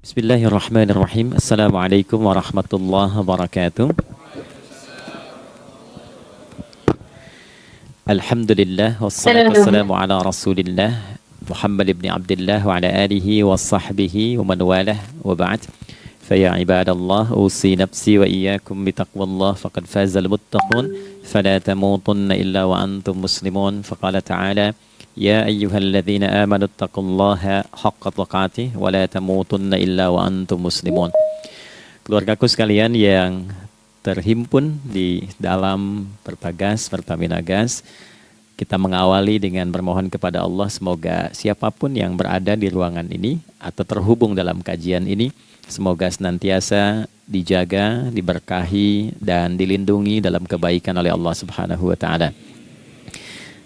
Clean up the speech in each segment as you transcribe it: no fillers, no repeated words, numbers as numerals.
Bismillahirrahmanirrahim. Assalamualaikum warahmatullahi wabarakatuh. Alhamdulillah wassalatu wassalamu ala Rasulillah Muhammad ibn Abdullah wa ala alihi wa sahbihi wa man walah wa ba'd. Fa ya ibadallah usi nafsi wa iyyakum bi taqwallah faqad fazal muttaqun fala tamutunna illa wa antum muslimun. Faqala ta'ala Ya ayyuhalladzina amanu taqullaha haqqa tuqatih wa la tamutunna illa wa antum muslimun. Keluargaku sekalian yang terhimpun di dalam Pertagas, Pertamina Gas, kita mengawali dengan bermohon kepada Allah semoga siapapun yang berada di ruangan ini atau terhubung dalam kajian ini, semoga senantiasa dijaga, diberkahi dan dilindungi dalam kebaikan oleh Allah Subhanahu wa taala.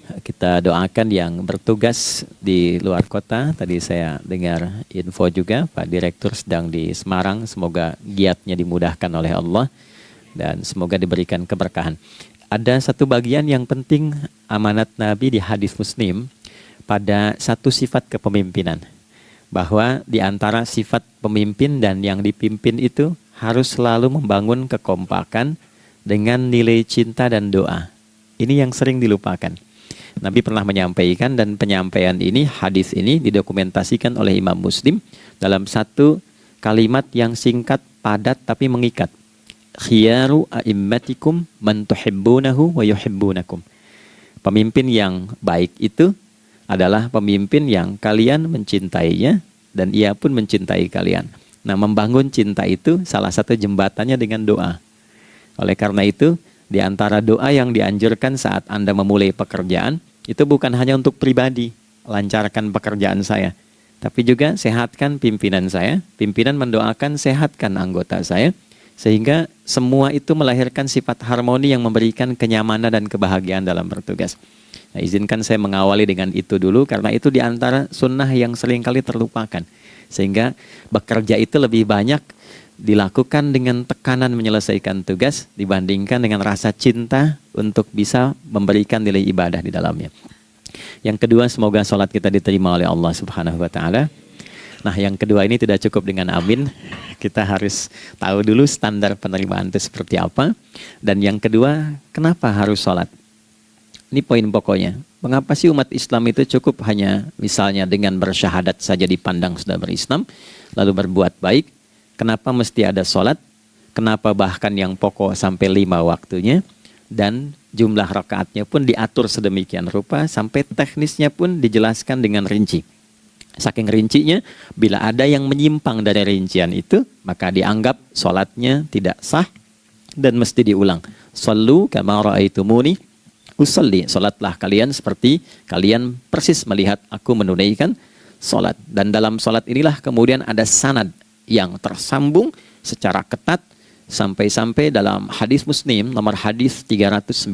Kita doakan yang bertugas di luar kota. Tadi saya dengar info juga Pak Direktur sedang di Semarang. Semoga giatnya dimudahkan oleh Allah dan semoga diberikan keberkahan. Ada satu bagian yang penting amanat Nabi di hadis Muslim pada satu sifat kepemimpinan. Bahwa di antara sifat pemimpin dan yang dipimpin itu harus selalu membangun kekompakan dengan nilai cinta dan doa. Ini yang sering dilupakan. Nabi pernah menyampaikan dan penyampaian ini, hadis ini didokumentasikan oleh Imam Muslim dalam satu kalimat yang singkat, padat tapi mengikat. Khiyaru a'immatikum man tuhibbunahu wa yuhibbunakum. Pemimpin yang baik itu adalah pemimpin yang kalian mencintainya dan ia pun mencintai kalian. Nah, membangun cinta itu salah satu jembatannya dengan doa. Oleh karena itu, di antara doa yang dianjurkan saat Anda memulai pekerjaan, itu bukan hanya untuk pribadi, lancarkan pekerjaan saya. Tapi juga sehatkan pimpinan saya, pimpinan mendoakan sehatkan anggota saya, sehingga semua itu melahirkan sifat harmoni yang memberikan kenyamanan dan kebahagiaan dalam bertugas. Nah, izinkan saya mengawali dengan itu dulu, karena itu di antara sunnah yang seringkali terlupakan. Sehingga bekerja itu lebih banyak dilakukan dengan tekanan menyelesaikan tugas dibandingkan dengan rasa cinta untuk bisa memberikan nilai ibadah di dalamnya. Yang kedua, semoga sholat kita diterima oleh Allah Subhanahu wa taala. Nah, yang kedua ini tidak cukup dengan amin. Kita harus tahu dulu standar penerimaan itu seperti apa. Dan yang kedua, kenapa harus sholat? Ini poin pokoknya. Mengapa sih umat Islam itu cukup hanya misalnya dengan bersyahadat saja dipandang sudah berislam, lalu berbuat baik? Kenapa mesti ada sholat? Kenapa bahkan yang pokok sampai 5 waktunya? Dan jumlah rakaatnya pun diatur sedemikian rupa sampai teknisnya pun dijelaskan dengan rinci. Saking rincinya, bila ada yang menyimpang dari rincian itu, maka dianggap sholatnya tidak sah dan mesti diulang. Shallu kama ra'aitumuni usolli. Sholatlah kalian seperti kalian persis melihat aku menunaikan sholat. Dan dalam sholat inilah kemudian ada sanad yang tersambung secara ketat sampai-sampai dalam hadis Muslim nomor hadis 397.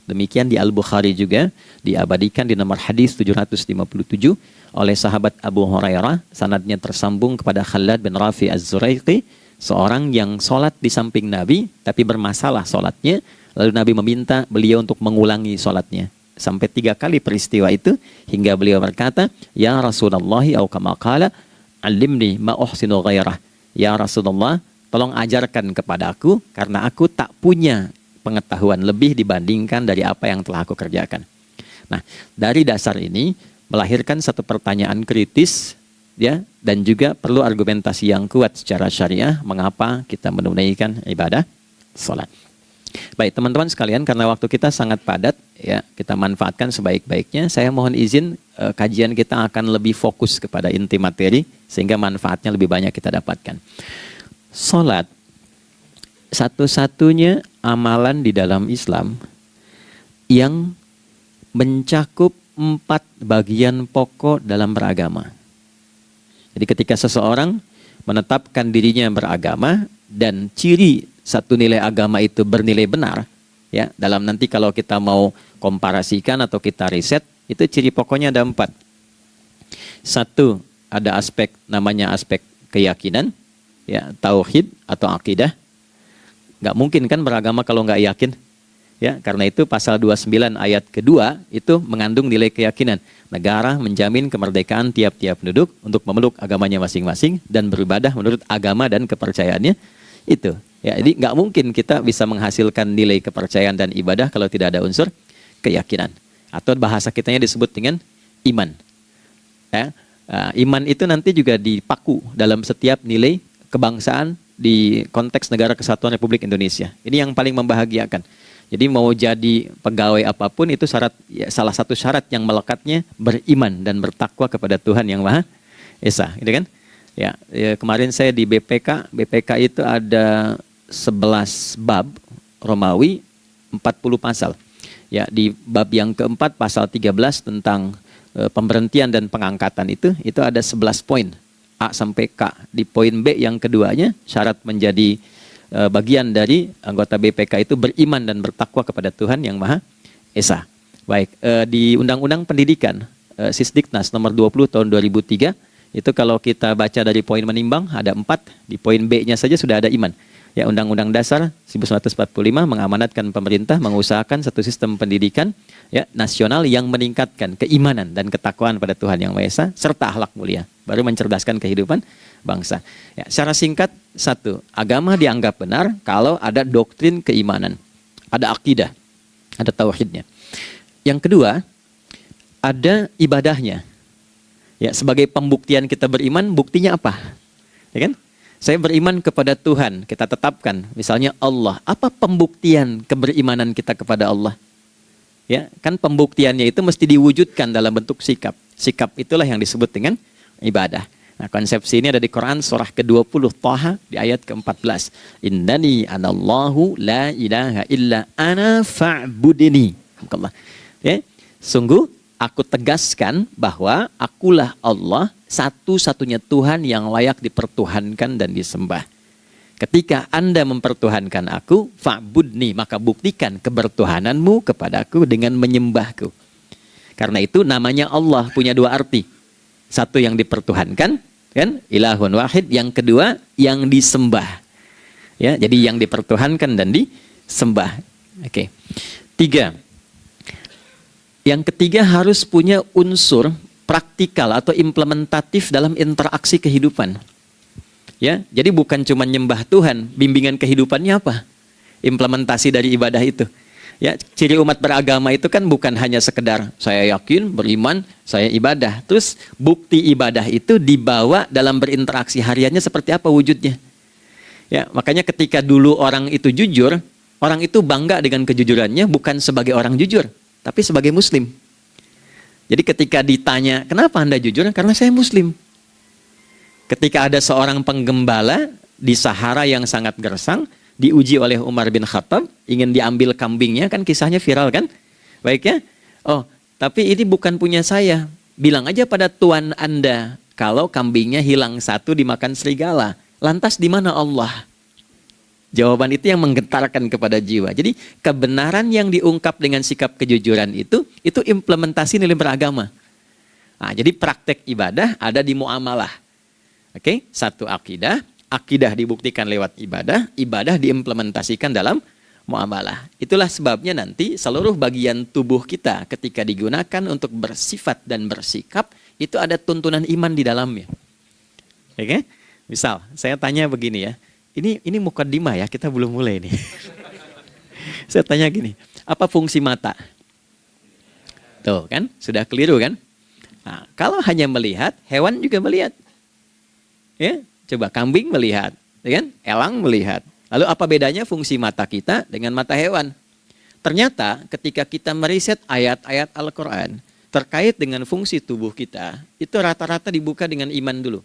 Demikian di Al-Bukhari juga diabadikan di nomor hadis 757 oleh sahabat Abu Hurairah. Sanadnya tersambung kepada Khalad bin Rafi Az-Zuraiqi, seorang yang sholat di samping Nabi tapi bermasalah sholatnya. Lalu Nabi meminta beliau untuk mengulangi sholatnya. Sampai 3 kali peristiwa itu hingga beliau berkata, Ya Rasulullah au kama qala Alimni ma uhsinu ghairah. Ya Rasulullah, tolong ajarkan kepada aku karena aku tak punya pengetahuan lebih dibandingkan dari apa yang telah aku kerjakan. Nah, dari dasar ini melahirkan satu pertanyaan kritis ya, dan juga perlu argumentasi yang kuat secara syariah mengapa kita menunaikan ibadah salat. Baik teman-teman sekalian, karena waktu kita sangat padat ya, kita manfaatkan sebaik-baiknya. Saya mohon izin kajian kita akan lebih fokus kepada inti materi sehingga manfaatnya lebih banyak kita dapatkan. Salat satu-satunya amalan di dalam Islam yang mencakup 4 bagian pokok dalam beragama. Jadi ketika seseorang menetapkan dirinya beragama dan ciri satu nilai agama itu bernilai benar, ya, dalam nanti kalau kita mau komparasikan atau kita riset, itu ciri pokoknya ada 4. Satu, ada aspek namanya aspek keyakinan, ya, tauhid atau akidah. Nggak mungkin kan beragama kalau nggak yakin. Ya, karena itu pasal 29 ayat kedua itu mengandung nilai keyakinan. Negara menjamin kemerdekaan tiap-tiap penduduk untuk memeluk agamanya masing-masing dan beribadah menurut agama dan kepercayaannya itu. Ya, jadi nggak mungkin kita bisa menghasilkan nilai kepercayaan dan ibadah kalau tidak ada unsur keyakinan. Atau bahasa kitanya disebut dengan iman. Ya, iman itu nanti juga dipaku dalam setiap nilai kebangsaan di konteks Negara Kesatuan Republik Indonesia. Ini yang paling membahagiakan. Jadi mau jadi pegawai apapun itu syarat, ya, salah satu syarat yang melekatnya beriman dan bertakwa kepada Tuhan Yang Maha Esa, gitu kan? Ya, kemarin saya di BPK itu ada 11 bab Romawi, 40 pasal. Ya, di bab yang keempat pasal 13 tentang pemberhentian dan pengangkatan itu ada 11 poin A sampai K. Di poin B yang keduanya syarat menjadi bagian dari anggota BPK itu beriman dan bertakwa kepada Tuhan Yang Maha Esa. Baik, di Undang-Undang Pendidikan Sisdiknas nomor 20 tahun 2003 itu kalau kita baca dari poin menimbang ada 4, di poin B-nya saja sudah ada iman. Ya, Undang-Undang Dasar 1945 mengamanatkan pemerintah mengusahakan satu sistem pendidikan ya nasional yang meningkatkan keimanan dan ketakwaan pada Tuhan Yang Maha Esa serta akhlak mulia, baru mencerdaskan kehidupan bangsa. Ya, secara singkat, satu, agama dianggap benar kalau ada doktrin keimanan, ada akidah, ada tauhidnya. Yang kedua, ada ibadahnya. Ya, sebagai pembuktian kita beriman, buktinya apa? Ya kan? Saya beriman kepada Tuhan, kita tetapkan, misalnya Allah. Apa pembuktian keberimanan kita kepada Allah? Ya, kan pembuktiannya itu mesti diwujudkan dalam bentuk sikap. Sikap itulah yang disebut dengan ibadah. Nah, konsepsi ini ada di Quran surah ke-20 Thaha di ayat ke-14. Innani anallahu la ilaha illa ana fa'budini. Ya, sungguh aku tegaskan bahwa akulah Allah, satu-satunya Tuhan yang layak dipertuhankan dan disembah. Ketika Anda mempertuhankan aku, fa'budni, maka buktikan kebertuhananmu kepadaku dengan menyembahku. Karena itu namanya Allah punya dua arti. Satu yang dipertuhankan, kan? Ilahun wahid. Yang kedua yang disembah. Ya, jadi yang dipertuhankan dan disembah. Oke. 3. Yang ketiga harus punya unsur praktikal atau implementatif dalam interaksi kehidupan. Ya, jadi bukan cuma nyembah Tuhan, bimbingan kehidupannya apa? Implementasi dari ibadah itu. Ya, ciri umat beragama itu kan bukan hanya sekedar saya yakin, beriman, saya ibadah. Terus bukti ibadah itu dibawa dalam berinteraksi hariannya seperti apa wujudnya. Ya, makanya ketika dulu orang itu jujur, orang itu bangga dengan kejujurannya bukan sebagai orang jujur, tapi sebagai muslim. Jadi ketika ditanya, kenapa Anda jujur? Karena saya muslim. Ketika ada seorang penggembala di Sahara yang sangat gersang, diuji oleh Umar bin Khattab, ingin diambil kambingnya, kan kisahnya viral kan? Baik ya? Oh, tapi ini bukan punya saya. Bilang aja pada tuan Anda, kalau kambingnya hilang satu dimakan serigala. Lantas di mana Allah? Jawaban itu yang menggetarkan kepada jiwa. Jadi kebenaran yang diungkap dengan sikap kejujuran itu implementasi nilai beragama. Nah, jadi praktek ibadah ada di muamalah. Oke, satu akidah. Akidah dibuktikan lewat ibadah, ibadah diimplementasikan dalam muamalah. Itulah sebabnya nanti seluruh bagian tubuh kita ketika digunakan untuk bersifat dan bersikap, itu ada tuntunan iman di dalamnya. Oke? Misal, saya tanya begini ya, ini mukaddimah ya, kita belum mulai nih. Saya tanya gini, apa fungsi mata? Tuh kan, sudah keliru kan? Nah, kalau hanya melihat, hewan juga melihat. Ya? Coba kambing melihat, ya kan? Elang melihat. Lalu apa bedanya fungsi mata kita dengan mata hewan? Ternyata ketika kita meriset ayat-ayat Al-Quran terkait dengan fungsi tubuh kita, itu rata-rata dibuka dengan iman dulu.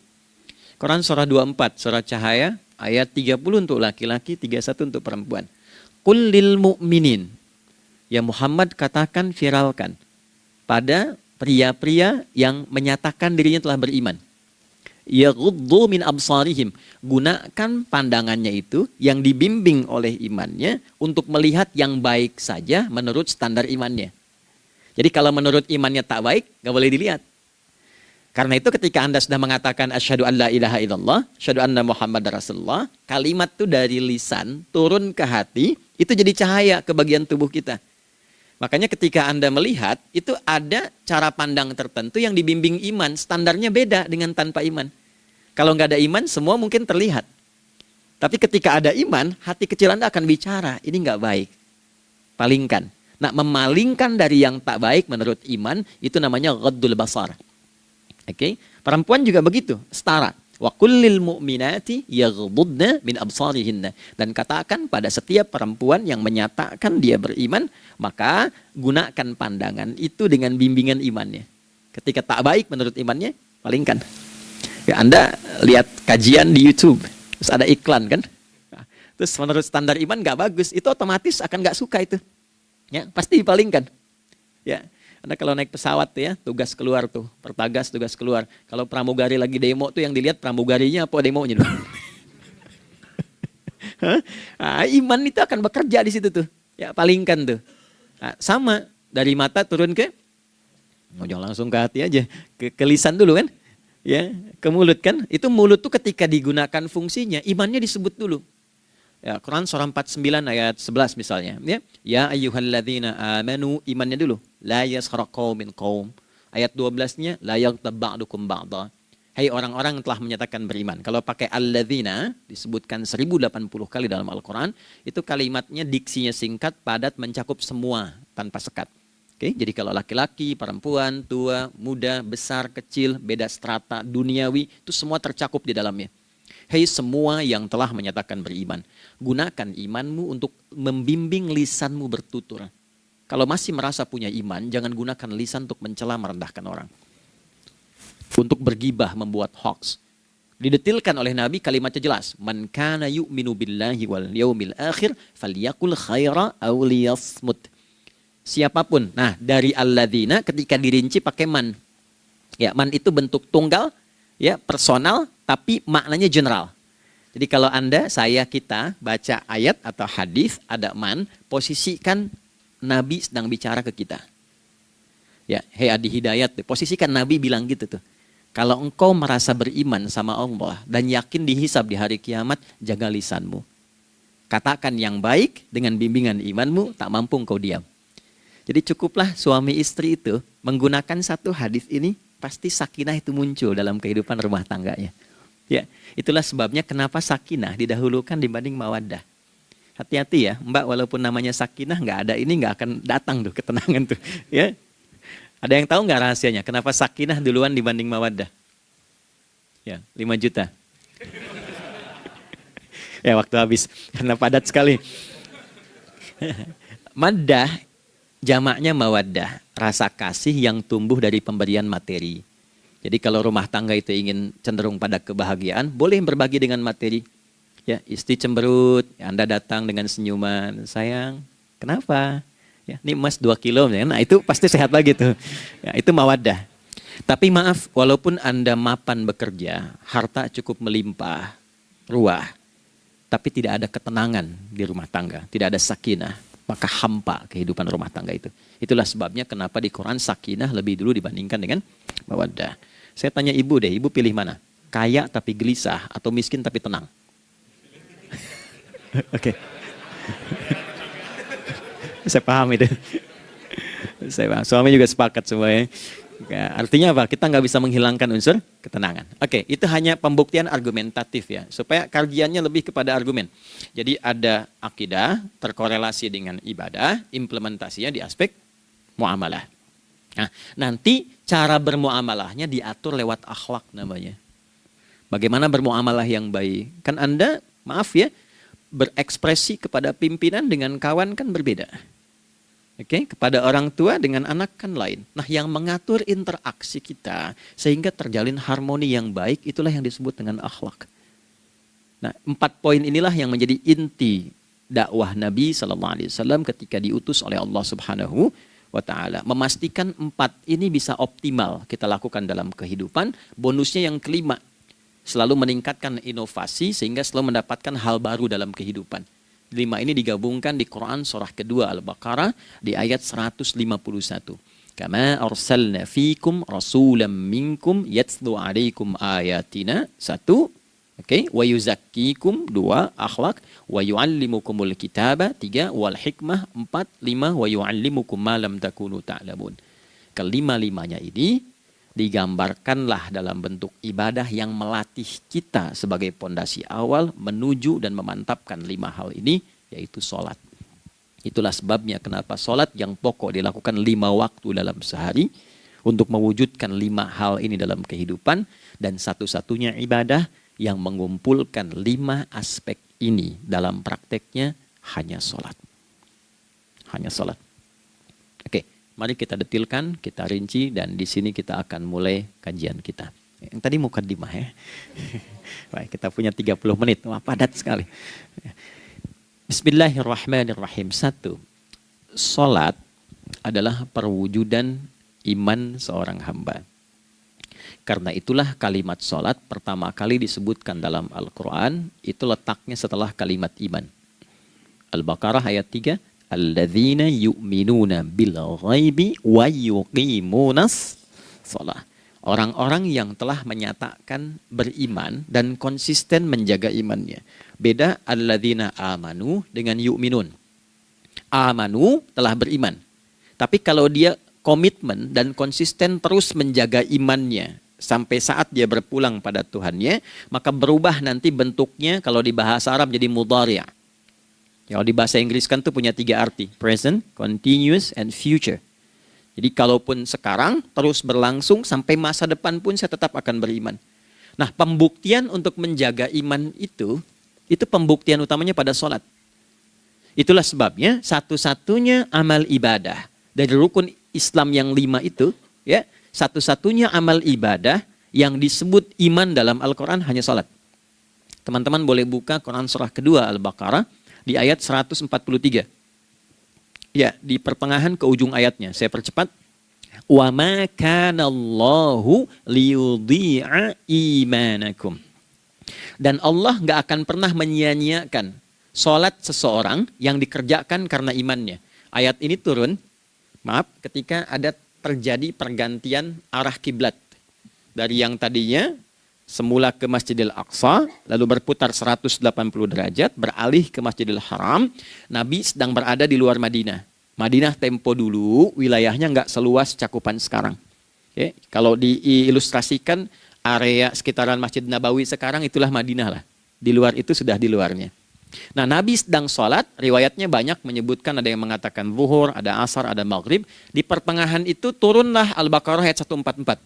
Quran surah 24, surah Cahaya, ayat 30 untuk laki-laki, 31 untuk perempuan. Qul lil mu'minin. Ya Muhammad katakan, viralkan pada pria-pria yang menyatakan dirinya telah beriman. Yaghuddu min absarihim, gunakan pandangannya itu yang dibimbing oleh imannya untuk melihat yang baik saja menurut standar imannya. Jadi kalau menurut imannya tak baik, nggak boleh dilihat. Karena itu ketika Anda sudah mengatakan asyhadu an la ilaha illallah, asyhadu anna Muhammad Rasulullah, kalimat itu dari lisan turun ke hati, Itu jadi cahaya ke bagian tubuh kita. Makanya ketika Anda melihat, itu ada cara pandang tertentu yang dibimbing iman. Standarnya beda dengan tanpa iman. Kalau nggak ada iman, semua mungkin terlihat. Tapi ketika ada iman, hati kecil Anda akan bicara, ini nggak baik. Palingkan. Nah, memalingkan dari yang tak baik menurut iman, itu namanya ghaddul basar. Oke? Perempuan juga begitu, setara. Wa kullil mu'minati yaghdudna min absarihinna. Dan katakan pada setiap perempuan yang menyatakan dia beriman, maka gunakan pandangan itu dengan bimbingan imannya. Ketika tak baik menurut imannya, palingkan. Ya, Anda lihat kajian di YouTube, terus ada iklan kan? Nah, terus menurut standar iman nggak bagus, itu otomatis akan nggak suka itu. Ya, pasti dipalingkan. Ya. Anda kalau naik pesawat ya, tugas keluar tuh, pertagas tugas keluar. Kalau pramugari lagi demo tuh yang dilihat pramugarinya apa demonya tuh. Nah, iman itu akan bekerja di situ tuh. Ya, palingkan tuh. Nah, sama dari mata turun ke, jangan langsung ke hati aja, ke lisan dulu kan. Ya, ke mulut kan. Itu mulut tuh ketika digunakan fungsinya, imannya disebut dulu. Ya, Quran surah 49 ayat 11 misalnya. Ya ayyuhalladzina amanu, imannya dulu. La yaskhar qaumin qaum. Ayat 12-nya la yaghtab ba'dukum ba'dha. Hai orang-orang yang telah menyatakan beriman. Kalau pakai alladzina disebutkan 1080 kali dalam Al-Quran, itu kalimatnya diksinya singkat, padat, mencakup semua tanpa sekat. Oke, jadi kalau laki-laki, perempuan, tua, muda, besar, kecil, beda strata, duniawi, itu semua tercakup di dalamnya. Hei semua yang telah menyatakan beriman, gunakan imanmu untuk membimbing lisanmu bertutur. Kalau masih merasa punya iman, jangan gunakan lisan untuk mencela, merendahkan orang. Untuk bergibah, membuat hoax. Didetilkan oleh Nabi, kalimatnya jelas. Man kana yu'minu billahi wal yaumil akhir, falyakul khaira aw liyasmut. Siapapun. Nah, dari alladzina ketika dirinci pakai man. Ya, man itu bentuk tunggal, ya, personal, tapi maknanya general. Jadi kalau Anda, saya, kita baca ayat atau hadis ada man, posisikan Nabi sedang bicara ke kita. Ya, hei Adi Hidayat, posisikan Nabi bilang gitu tuh. Kalau engkau merasa beriman sama Allah dan yakin dihisab di hari kiamat, jaga lisanmu. Katakan yang baik dengan bimbingan imanmu, tak mampu engkau diam. Jadi cukuplah suami istri itu menggunakan satu hadis ini, pasti sakinah itu muncul dalam kehidupan rumah tangganya. Ya, itulah sebabnya kenapa sakinah didahulukan dibanding mawaddah. Hati-hati ya, Mbak, walaupun namanya sakinah nggak ada ini nggak akan datang tuh ketenangan tuh. Ya, ada yang tahu nggak rahasianya? Kenapa sakinah duluan dibanding mawaddah? Ya, 5 juta. Ya, waktu habis karena padat sekali. Maddah jamaknya mawaddah, rasa kasih yang tumbuh dari pemberian materi. Jadi kalau rumah tangga itu ingin cenderung pada kebahagiaan, boleh berbagi dengan materi. Ya, istri cemberut, Anda datang dengan senyuman, sayang, kenapa? Ya, ini emas 2 kilo, nah itu pasti sehat lagi tuh. Ya, itu mawaddah. Tapi maaf, walaupun Anda mapan bekerja, harta cukup melimpah, ruah, tapi tidak ada ketenangan di rumah tangga, tidak ada sakinah, maka hampa kehidupan rumah tangga itu. Itulah sebabnya kenapa di Quran sakinah lebih dulu dibandingkan dengan mawaddah. Saya tanya ibu deh, ibu pilih mana? Kaya tapi gelisah atau miskin tapi tenang? Oke. Saya paham itu. Saya paham. Suami juga sepakat semuanya. Artinya apa? Kita nggak bisa menghilangkan unsur ketenangan. Oke, itu hanya pembuktian argumentatif ya, supaya kajiannya lebih kepada argumen. Jadi ada akidah terkorelasi dengan ibadah, implementasinya di aspek muamalah. Nah, nanti cara bermuamalahnya diatur lewat akhlak namanya. Bagaimana bermuamalah yang baik? Kan Anda, maaf ya, berekspresi kepada pimpinan dengan kawan kan berbeda. Oke, kepada orang tua dengan anak kan lain. Nah, yang mengatur interaksi kita sehingga terjalin harmoni yang baik, itulah yang disebut dengan akhlak. Nah, 4 poin inilah yang menjadi inti dakwah Nabi SAW ketika diutus oleh Allah Subhanahu wa ta'ala. Memastikan 4 ini bisa optimal kita lakukan dalam kehidupan. Bonusnya yang kelima, selalu meningkatkan inovasi sehingga selalu mendapatkan hal baru dalam kehidupan. 5 ini digabungkan di Quran surah kedua Al-Baqarah di ayat 151. Kama arsalna fikum rasulam minkum yatslu alaikum ayatina. 1. Oke, wa yuzakkikum 2, akhlak, wa yu'allimukumul kitaba 3, wal hikmah 4, 5, wa yu'allimukum ma lam takunu ta'lamun. Kelima-limanya ini digambarkanlah dalam bentuk ibadah yang melatih kita sebagai pondasi awal menuju dan memantapkan 5 hal ini, yaitu sholat. Itulah sebabnya kenapa sholat yang pokok dilakukan 5 waktu dalam sehari untuk mewujudkan 5 hal ini dalam kehidupan, dan satu-satunya ibadah yang mengumpulkan 5 aspek ini dalam prakteknya hanya sholat. Hanya sholat. Oke, mari kita detilkan, kita rinci, dan di sini kita akan mulai kajian kita. Yang tadi mukadimah ya. Baik, kita punya 30 menit. Wah, padat sekali. Bismillahirrahmanirrahim. 1. Sholat adalah perwujudan iman seorang hamba. Karena itulah kalimat sholat pertama kali disebutkan dalam Al-Quran, itu letaknya setelah kalimat iman. Al-Baqarah ayat 3, Alladzina yu'minuna bil ghaibi wa yuqimunas sholat. Orang-orang yang telah menyatakan beriman dan konsisten menjaga imannya. Beda alladzina amanu dengan yu'minun. Amanu telah beriman. Tapi kalau dia komitmen dan konsisten terus menjaga imannya sampai saat dia berpulang pada Tuhannya, maka berubah nanti bentuknya kalau di bahasa Arab jadi mudhari'. Kalau di bahasa Inggris kan tuh punya 3 arti, present, continuous, and future. Jadi kalaupun sekarang terus berlangsung sampai masa depan pun saya tetap akan beriman. Nah, pembuktian untuk menjaga iman itu pembuktian utamanya pada sholat. Itulah sebabnya satu-satunya amal ibadah dari rukun Islam yang 5 itu, ya, satu-satunya amal ibadah yang disebut iman dalam Al-Quran hanya sholat. Teman-teman boleh buka Quran surah kedua Al-Baqarah di ayat 143. Ya, di pertengahan ke ujung ayatnya. Saya percepat. Wa ma kana Allahu liyudhi'a imanakum. Dan Allah nggak akan pernah menyia-nyiakan sholat seseorang yang dikerjakan karena imannya. Ayat ini turun, ketika ada terjadi pergantian arah kiblat. Dari yang tadinya semula ke Masjidil Aqsa, lalu berputar 180 derajat, beralih ke Masjidil Haram. Nabi sedang berada di luar Madinah. Madinah tempo dulu, wilayahnya nggak seluas cakupan sekarang. Oke, kalau diilustrasikan, area sekitaran Masjid Nabawi sekarang itulah Madinah lah. Di luar itu sudah di luarnya. Nah, Nabi sedang sholat, riwayatnya banyak menyebutkan, ada yang mengatakan zuhur, ada asar, ada maghrib. Di pertengahan itu turunlah Al-Baqarah ayat 144.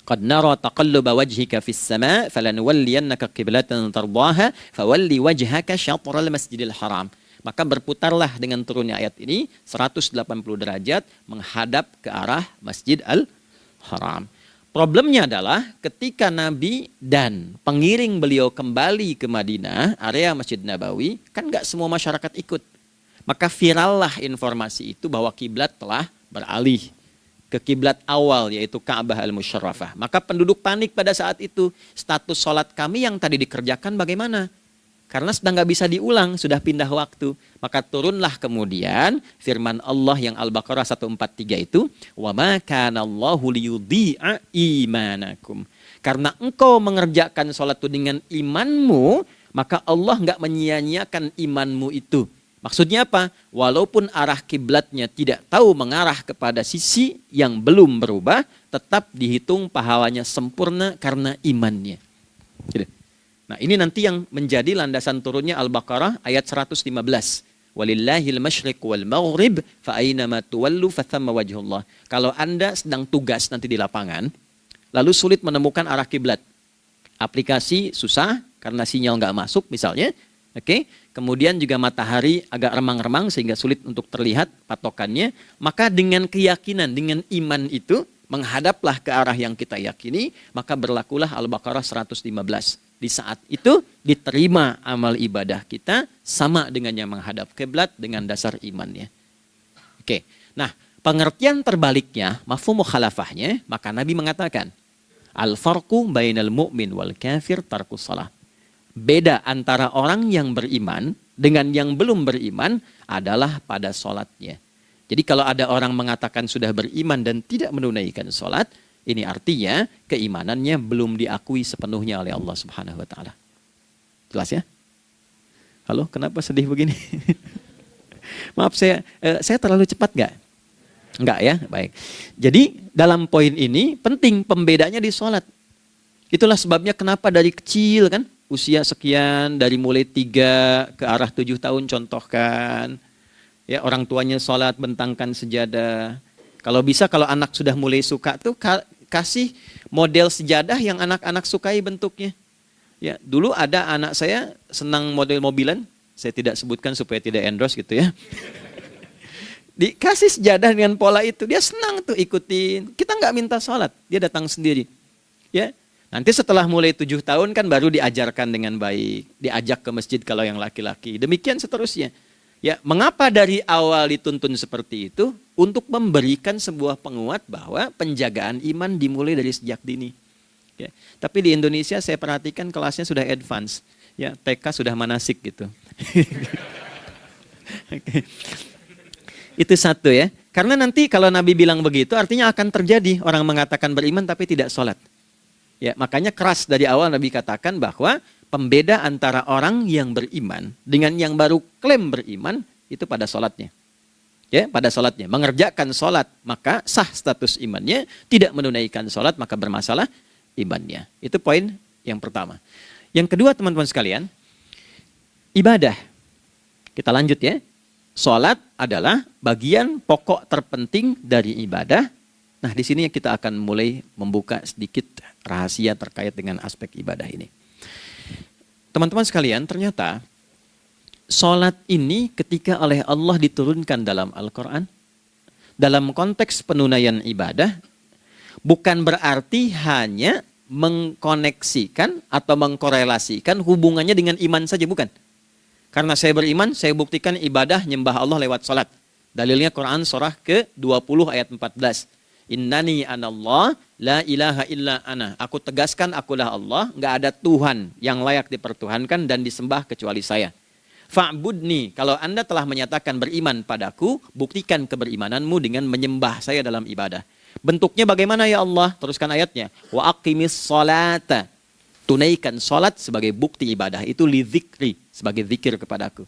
Qad nara taqalluba wajhika fis sama' falanuwalliyannaka qiblatan tardaha fawalli wajhaka syatral masjidil haram. Maka berputarlah dengan turunnya ayat ini 180 derajat menghadap ke arah Masjid Al-Haram. Problemnya adalah ketika Nabi dan pengiring beliau kembali ke Madinah, area Masjid Nabawi, kan nggak semua masyarakat ikut. Maka virallah informasi itu bahwa kiblat telah beralih ke kiblat awal, yaitu Ka'bah Al-Musyarrafah. Maka penduduk panik pada saat itu. Status sholat kami yang tadi dikerjakan bagaimana? Karena sudah nggak bisa diulang, sudah pindah waktu. Maka turunlah kemudian firman Allah yang Al-Baqarah 143 itu, wa ma kana Allahu liyudhi'a imanakum. Karena engkau mengerjakan sholat itu dengan imanmu, maka Allah nggak menyia-nyiakan imanmu itu. Maksudnya apa? Walaupun arah kiblatnya tidak tahu mengarah kepada sisi yang belum berubah, tetap dihitung pahalanya sempurna karena imannya. Gitu. Nah, ini nanti yang menjadi landasan turunnya Al-Baqarah ayat 115. Walillahil masyriq wal maghrib fa aynama tuwallu fathamma wajhullah. Kalau Anda sedang tugas nanti di lapangan, lalu sulit menemukan arah kiblat. Aplikasi susah karena sinyal nggak masuk misalnya. Oke, kemudian juga matahari agak remang-remang sehingga sulit untuk terlihat patokannya. Maka dengan keyakinan, dengan iman itu, menghadaplah ke arah yang kita yakini, maka berlakulah Al-Baqarah 115. Di saat itu diterima amal ibadah kita sama dengan yang menghadap kiblat dengan dasar imannya. Oke, nah pengertian terbaliknya, mafhum mukhalafahnya, maka Nabi mengatakan, al-farqu bainal mu'min wal kafir tarkus salah. Beda antara orang yang beriman dengan yang belum beriman adalah pada sholatnya. Jadi kalau ada orang mengatakan sudah beriman dan tidak menunaikan sholat, ini artinya keimanannya belum diakui sepenuhnya oleh Allah Subhanahu wa Ta'ala. Jelas ya? Halo, kenapa sedih begini? Maaf, saya terlalu cepat nggak? Enggak ya, baik. Jadi dalam poin ini penting pembedanya di sholat. Itulah sebabnya kenapa dari kecil kan, usia sekian, dari mulai 3 ke arah 7 tahun contohkan. Ya, orang tuanya sholat bentangkan sejadah. Kalau bisa, kalau anak sudah mulai suka tuh kasih model sejadah yang anak-anak sukai bentuknya. Ya, dulu ada anak saya senang model mobilan, saya tidak sebutkan supaya tidak endorse gitu ya. Dikasih sejadah dengan pola itu, dia senang tuh ikutin. Kita nggak minta sholat, dia datang sendiri. Ya, nanti setelah mulai 7 tahun kan baru diajarkan dengan baik, diajak ke masjid kalau yang laki-laki. Demikian seterusnya. Ya, mengapa dari awal dituntun seperti itu? Untuk memberikan sebuah penguat bahwa penjagaan iman dimulai dari sejak dini. Ya, tapi di Indonesia saya perhatikan kelasnya sudah advance. Ya, TK sudah manasik gitu. Okay. Itu satu ya. Karena nanti kalau Nabi bilang begitu artinya akan terjadi orang mengatakan beriman tapi tidak sholat. Ya, makanya keras dari awal Nabi katakan bahwa pembeda antara orang yang beriman dengan yang baru klaim beriman itu pada sholatnya. Ya, pada sholatnya. Mengerjakan sholat maka sah status imannya, tidak menunaikan sholat maka bermasalah imannya. Itu poin yang pertama. Yang kedua teman-teman sekalian, ibadah. Kita lanjut ya. Sholat adalah bagian pokok terpenting dari ibadah. Nah, di sini kita akan mulai membuka sedikit rahasia terkait dengan aspek ibadah ini. Teman-teman sekalian, ternyata sholat ini ketika oleh Allah diturunkan dalam Al-Quran, dalam konteks penunaian ibadah, bukan berarti hanya mengkoneksikan atau mengkorelasikan hubungannya dengan iman saja, bukan. Karena saya beriman, saya buktikan ibadah nyembah Allah lewat sholat. Dalilnya Quran surah ke-20 ayat 14. Innani anallah la ilaha illa ana. Aku tegaskan akulah Allah, nggak ada Tuhan yang layak dipertuhankan dan disembah kecuali saya. Fa'budni, kalau Anda telah menyatakan beriman padaku, buktikan keberimananmu dengan menyembah saya dalam ibadah. Bentuknya bagaimana ya Allah? Teruskan ayatnya. Wa aqimis sholata. Tunaikan sholat sebagai bukti ibadah. Itu li dzikri, sebagai zikir kepadaku.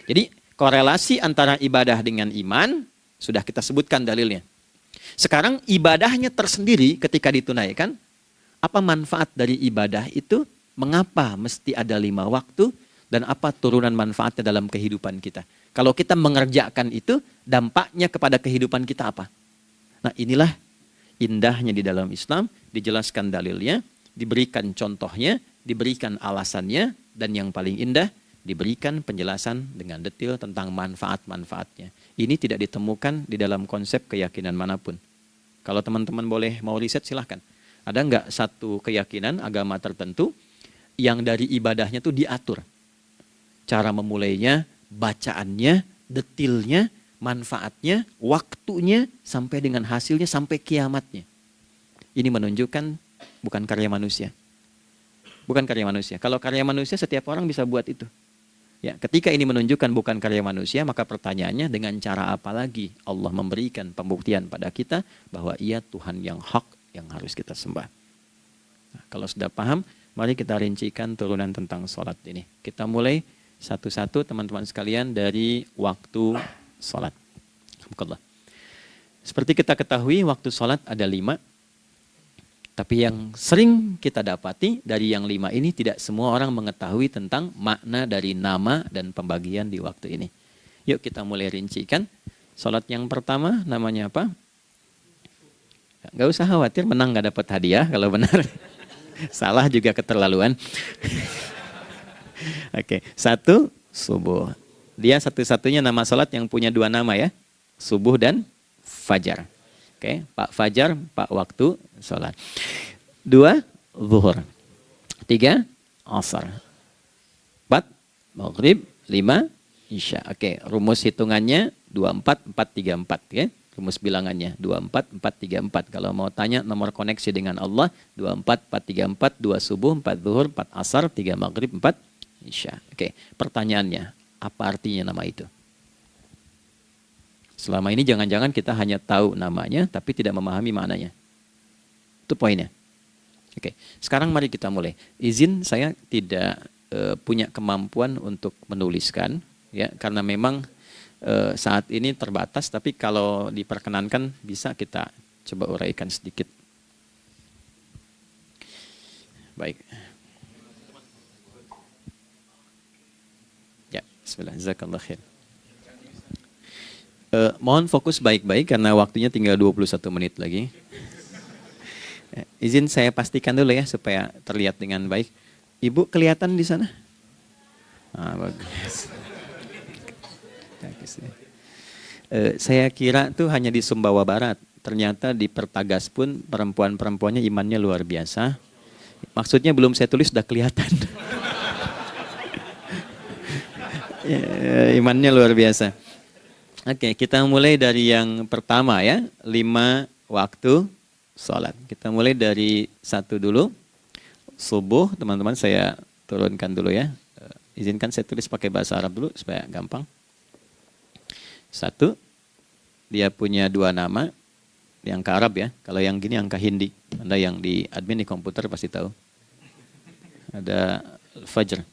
Jadi korelasi antara ibadah dengan iman, sudah kita sebutkan dalilnya. Sekarang ibadahnya tersendiri ketika ditunaikan, apa manfaat dari ibadah itu? Mengapa mesti ada 5 waktu? Dan apa turunan manfaatnya dalam kehidupan kita? Kalau kita mengerjakan itu, dampaknya kepada kehidupan kita apa? Nah, inilah indahnya di dalam Islam, dijelaskan dalilnya, diberikan contohnya, diberikan alasannya, dan yang paling indah, diberikan penjelasan dengan detail tentang manfaat-manfaatnya. Ini tidak ditemukan di dalam konsep keyakinan manapun. Kalau teman-teman boleh mau riset silahkan. Ada nggak satu keyakinan agama tertentu yang dari ibadahnya tuh diatur? Cara memulainya, bacaannya, detailnya, manfaatnya, waktunya, sampai dengan hasilnya, sampai kiamatnya. Ini menunjukkan bukan karya manusia. Bukan karya manusia. Kalau karya manusia setiap orang bisa buat itu. Ya, ketika ini menunjukkan bukan karya manusia, maka pertanyaannya dengan cara apa lagi Allah memberikan pembuktian pada kita bahwa Ia Tuhan yang hak yang harus kita sembah. Nah, kalau sudah paham, mari kita rincikan turunan tentang sholat ini. Kita mulai satu-satu teman-teman sekalian dari waktu sholat. Seperti kita ketahui waktu sholat ada 5. Tapi yang sering kita dapati dari yang 5 ini tidak semua orang mengetahui tentang makna dari nama dan pembagian di waktu ini. Yuk kita mulai rincikan. Sholat yang pertama namanya apa? Gak usah khawatir menang gak dapat hadiah kalau benar. Salah juga keterlaluan. Oke, 1 subuh. Dia satu-satunya nama sholat yang punya 2 nama ya. Subuh dan fajar. Oke, Pak Fajar, Pak waktu sholat. 2, zuhur. 3, asar. 4, maghrib. 5, isya. Oke, rumus hitungannya 24, 4, 3, 4. Ya. Rumus bilangannya 24, 4, 3, 4. Kalau mau tanya nomor koneksi dengan Allah, 24, 4, 3, 4, 2 subuh, 4 zuhur, 4 asar, 3 maghrib, 4 isya. Oke, pertanyaannya, apa artinya nama itu? Selama ini jangan-jangan kita hanya tahu namanya, tapi tidak memahami maknanya. Itu poinnya. Oke, sekarang mari kita mulai. Izin saya tidak punya kemampuan untuk menuliskan, ya, karena memang saat ini terbatas, tapi kalau diperkenankan bisa kita coba uraikan sedikit. Baik. Ya, bismillah, jazakallah khair. Mohon fokus baik-baik karena waktunya tinggal 21 menit lagi. Izin saya pastikan dulu ya supaya terlihat dengan baik. Ibu kelihatan di sana? Bagus. Saya kira tuh hanya di Sumbawa Barat. Ternyata di Pertagas pun perempuan-perempuannya imannya luar biasa. Maksudnya belum saya tulis sudah kelihatan. Imannya luar biasa. Oke, kita mulai dari yang pertama ya. 5 waktu sholat. Kita mulai dari 1 dulu. Subuh, teman-teman saya turunkan dulu ya. Izinkan saya tulis pakai bahasa Arab dulu supaya gampang. 1, dia punya 2 nama. Yang ke Arab ya. Kalau yang gini angka Hindi. Anda yang di admin di komputer pasti tahu. Ada Fajr.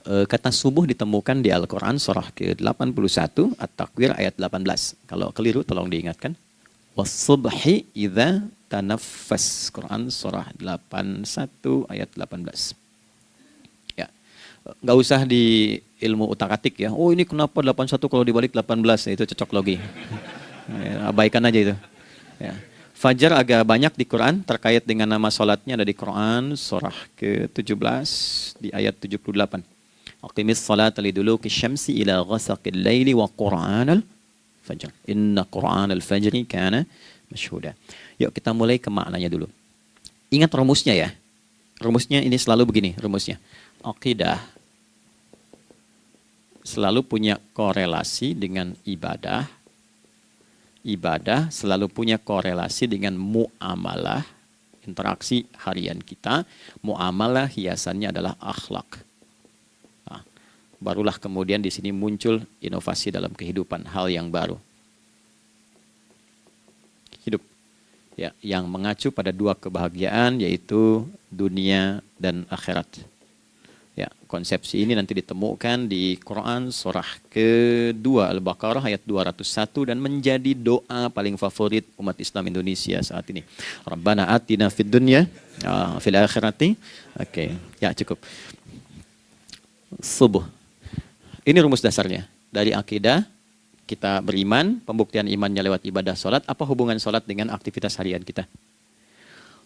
Kata subuh ditemukan di Al-Quran surah ke-81 At-Takwir ayat 18. Kalau keliru tolong diingatkan. Was-subhi idza tanaffas. Quran surah 81 ayat 18. Ya. Nggak usah di ilmu utak-atik ya. Oh ini kenapa 81 kalau dibalik 18? Ya, itu cocok logi. Ya, abaikan aja itu. Ya. Fajar agak banyak di Quran terkait dengan nama sholatnya ada di Quran surah ke-17 di ayat 78. Aqimis salata liduluki syamsi ila ghasaqil laili wa qur'anal fajr. Inna qur'anal fajri kana masyhuda. Yuk kita mulai ke maknanya dulu. Ingat rumusnya ya. Rumusnya ini selalu begini rumusnya. Aqidah selalu punya korelasi dengan ibadah. Ibadah selalu punya korelasi dengan muamalah, interaksi harian kita. Muamalah hiasannya adalah akhlak. Nah, barulah kemudian di sini muncul inovasi dalam kehidupan, hal yang baru. Hidup ya, yang mengacu pada 2 kebahagiaan yaitu dunia dan akhirat. Ya, konsepsi ini nanti ditemukan di Quran surah ke-2 Al-Baqarah ayat 201 dan menjadi doa paling favorit umat Islam Indonesia saat ini. Rabbana atina fid dunya fil akhirati. Oke, ya cukup. Subuh. Ini rumus dasarnya. Dari akidah kita beriman, pembuktian imannya lewat ibadah sholat. Apa hubungan sholat dengan aktivitas harian kita?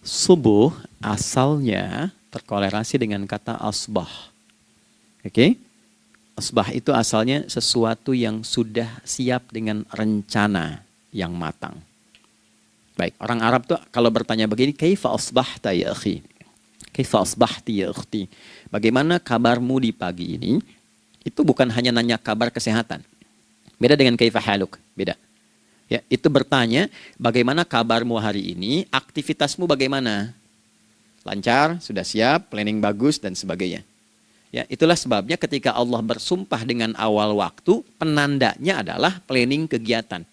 Subuh asalnya terkolerasi dengan kata asbah. Oke? Asbah itu asalnya sesuatu yang sudah siap dengan rencana yang matang. Baik, orang Arab tuh kalau bertanya begini, kaifa asbahta ya akhi? Kaifa asbahti ya ukhti? Bagaimana kabarmu di pagi ini? Itu bukan hanya nanya kabar kesehatan. Beda dengan kaifa haluk, beda. Ya, itu bertanya, bagaimana kabarmu hari ini? Aktivitasmu bagaimana? Lancar, sudah siap, planning bagus, dan sebagainya. Ya, itulah sebabnya ketika Allah bersumpah dengan awal waktu, penandanya adalah planning kegiatan.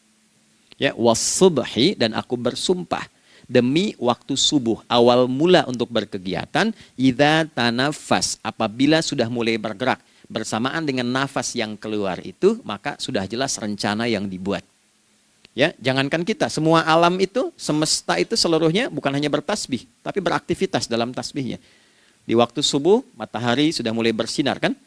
Ya, was-subhi, dan aku bersumpah demi waktu subuh, awal mula untuk berkegiatan, idza tanafas, apabila sudah mulai bergerak, bersamaan dengan nafas yang keluar itu, maka sudah jelas rencana yang dibuat. Ya, jangankan kita, semua alam itu, semesta itu seluruhnya bukan hanya bertasbih, tapi beraktivitas dalam tasbihnya. Di waktu subuh, matahari sudah mulai bersinar kan?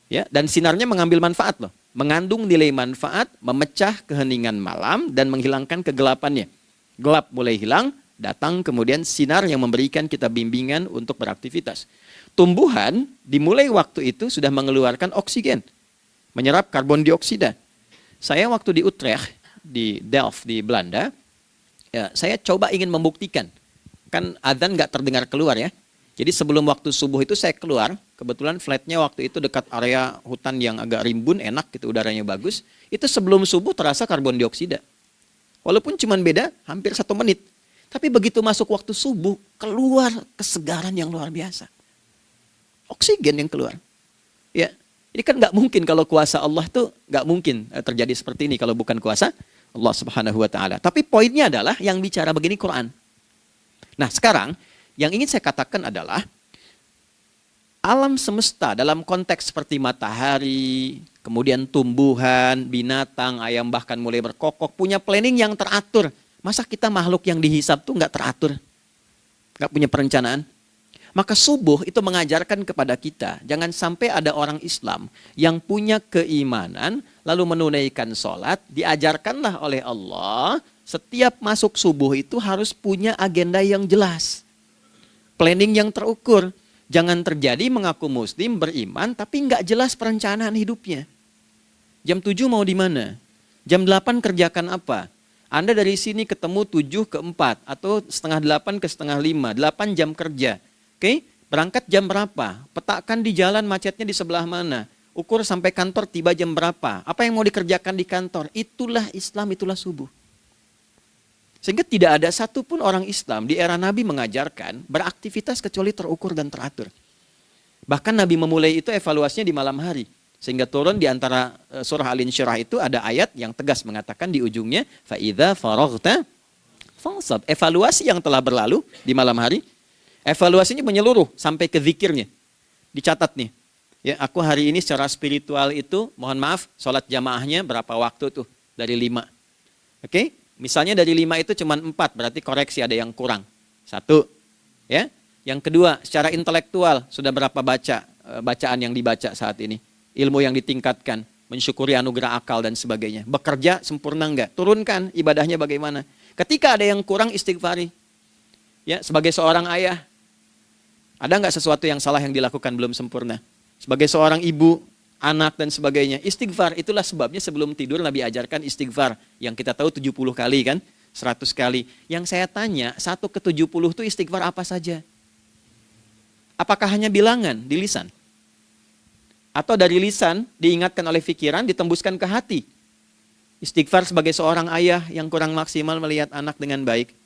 Ya, dan sinarnya mengambil manfaat loh. Mengandung nilai manfaat, memecah keheningan malam dan menghilangkan kegelapannya. Gelap mulai hilang, datang kemudian sinar yang memberikan kita bimbingan untuk beraktivitas. Tumbuhan dimulai waktu itu sudah mengeluarkan oksigen, menyerap karbon dioksida. Saya waktu di Utrecht, di Delft di Belanda, ya, saya coba ingin membuktikan. Kan adzan nggak terdengar keluar ya. Jadi sebelum waktu subuh itu saya keluar, kebetulan flatnya waktu itu dekat area hutan yang agak rimbun, enak gitu, udaranya bagus. Itu sebelum subuh terasa karbon dioksida. Walaupun cuma beda hampir 1 menit. Tapi begitu masuk waktu subuh, keluar kesegaran yang luar biasa. Oksigen yang keluar. Ya, ini kan nggak mungkin kalau kuasa Allah tuh nggak mungkin terjadi seperti ini kalau bukan kuasa Allah Subhanahu wa taala. Tapi poinnya adalah yang bicara begini Quran. Nah, sekarang yang ingin saya katakan adalah alam semesta dalam konteks seperti matahari, kemudian tumbuhan, binatang, ayam bahkan mulai berkokok, punya planning yang teratur. Masa kita makhluk yang dihisab tuh nggak teratur? Nggak punya perencanaan? Maka subuh itu mengajarkan kepada kita, jangan sampai ada orang Islam yang punya keimanan, lalu menunaikan sholat, diajarkanlah oleh Allah, setiap masuk subuh itu harus punya agenda yang jelas. Planning yang terukur. Jangan terjadi mengaku muslim, beriman, tapi nggak jelas perencanaan hidupnya. Jam 7 mau di mana? Jam 8 kerjakan apa? Anda dari sini ketemu 7 ke 4, atau setengah 8 ke setengah 5, 8 jam kerja. Oke, berangkat jam berapa? Petakan di jalan macetnya di sebelah mana? Ukur sampai kantor tiba jam berapa? Apa yang mau dikerjakan di kantor? Itulah Islam, itulah subuh. Sehingga tidak ada satupun orang Islam di era Nabi mengajarkan beraktivitas kecuali terukur dan teratur. Bahkan Nabi memulai itu evaluasinya di malam hari. Sehingga turun di antara surah Al-Insyirah itu ada ayat yang tegas mengatakan di ujungnya, فَإِذَا فَرَغْتَ فَانْصَبْ. Evaluasi yang telah berlalu di malam hari. Evaluasinya menyeluruh sampai ke zikirnya. Dicatat nih. Ya, aku hari ini secara spiritual itu, mohon maaf, sholat jamaahnya berapa waktu tuh? Dari 5. Oke? Misalnya dari 5 itu cuma 4, berarti koreksi ada yang kurang. 1. Ya. Yang kedua, secara intelektual sudah berapa bacaan yang dibaca saat ini? Ilmu yang ditingkatkan, mensyukuri anugerah akal dan sebagainya. Bekerja sempurna enggak? Turunkan ibadahnya bagaimana? Ketika ada yang kurang, istighfari. Ya, sebagai seorang ayah, ada nggak sesuatu yang salah yang dilakukan belum sempurna? Sebagai seorang ibu, anak dan sebagainya, istighfar. Itulah sebabnya sebelum tidur Nabi ajarkan istighfar. Yang kita tahu 70 kali kan, 100 kali. Yang saya tanya, 1 ke 70 itu istighfar apa saja? Apakah hanya bilangan di lisan? Atau dari lisan diingatkan oleh pikiran, ditembuskan ke hati? Istighfar sebagai seorang ayah yang kurang maksimal melihat anak dengan baik.